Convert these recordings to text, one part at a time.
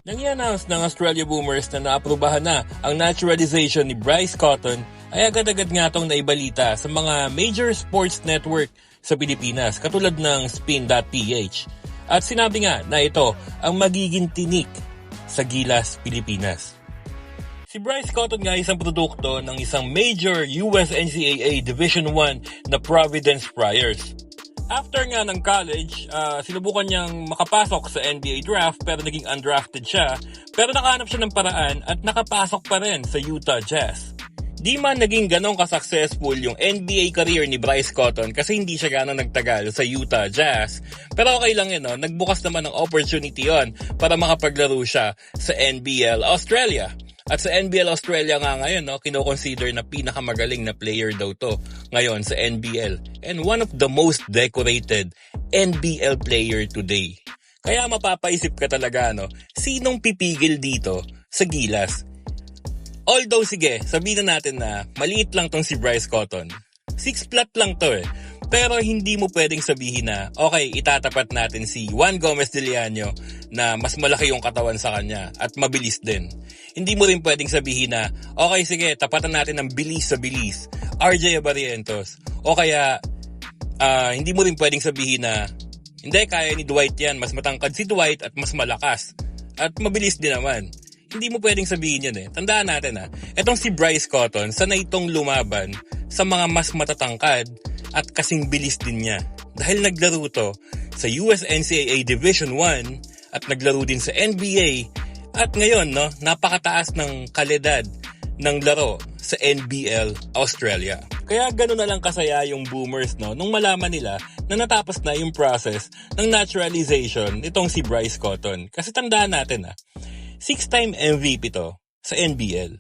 Nang i-announce ng Australia Boomers na naaprubahan na ang naturalization ni Bryce Cotton, ay agad-agad nga itong naibalita sa mga major sports network sa Pilipinas katulad ng Spin.ph. At sinabi nga na ito ang magiging tinik sa Gilas, Pilipinas. Si Bryce Cotton nga isang produkto ng isang major US NCAA Division I na Providence Friars. After nga ng college, sinubukan niyang makapasok sa NBA draft pero naging undrafted siya. Pero nakahanap siya ng paraan at nakapasok pa rin sa Utah Jazz. Di man naging ganong ka-successful yung NBA career ni Bryce Cotton kasi hindi siya ganong nagtagal sa Utah Jazz. Pero okay lang yun, no? Nagbukas naman ng opportunity yon para makapaglaro siya sa NBL Australia. At sa NBL Australia nga ngayon, no, kino-consider na pinakamagaling na player daw to ngayon sa NBL. And one of the most decorated NBL player today. Kaya mapapaisip ka talaga, no, sinong pipigil dito sa Gilas? Although, sige, sabihin na natin na maliit lang tong si Bryce Cotton. 6 flat lang to eh. Pero hindi mo pwedeng sabihin na, okay, itatapat natin si Juan Gomez de Leaño na mas malaki yung katawan sa kanya at mabilis din. Hindi mo rin pwedeng sabihin na, okay, sige, tapatan natin ng bilis sa bilis, RJ Abarientos. O kaya, hindi mo rin pwedeng sabihin na, hindi, kaya ni Dwight yan, mas matangkad si Dwight at mas malakas. At mabilis din naman. Hindi mo pwedeng sabihin yan eh. Tandaan natin etong si Bryce Cotton, sanay itong lumaban sa mga mas matatangkad at kasing bilis din niya. Dahil naglaro to sa US NCAA Division I at naglaro din sa NBA at ngayon, no, napakataas ng kalidad ng laro sa NBL Australia. Kaya gano'n na lang kasaya yung Boomers, no, nung malaman nila na natapos na yung process ng naturalization nitong si Bryce Cotton. Kasi tandaan natin 6-time MVP to sa NBL.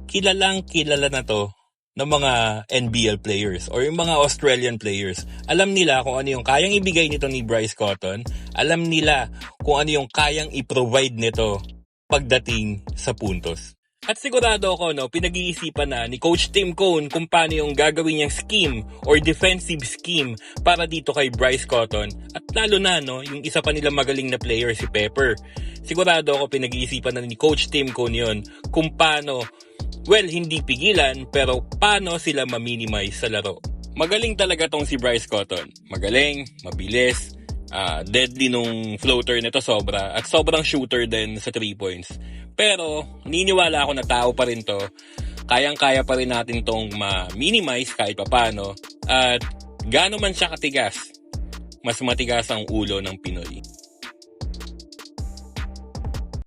Kilalang kilala na to ng mga NBL players or yung mga Australian players. Alam nila kung ano yung kayang ibigay nito ni Bryce Cotton. Alam nila kung ano yung kayang i-provide nito pagdating sa puntos. At sigurado ako, no, pinag-iisipan na ni Coach Tim Cone kung paano yung gagawin niyang scheme or defensive scheme para dito kay Bryce Cotton. At lalo na, no, yung isa pa nilang magaling na player, si Pepper. Sigurado ako pinag-iisipan na ni Coach Tim Cone yun kung paano, well, hindi pigilan, pero paano sila ma-minimize sa laro. Magaling talaga tong si Bryce Cotton. Magaling, mabilis, deadly nung floater nito sobra, at sobrang shooter din sa 3 points. Pero, naniniwala ako na tao pa rin to. Kayang-kaya pa rin natin tong ma-minimize kahit papano. At gaano man siya katigas, mas matigas ang ulo ng Pinoy.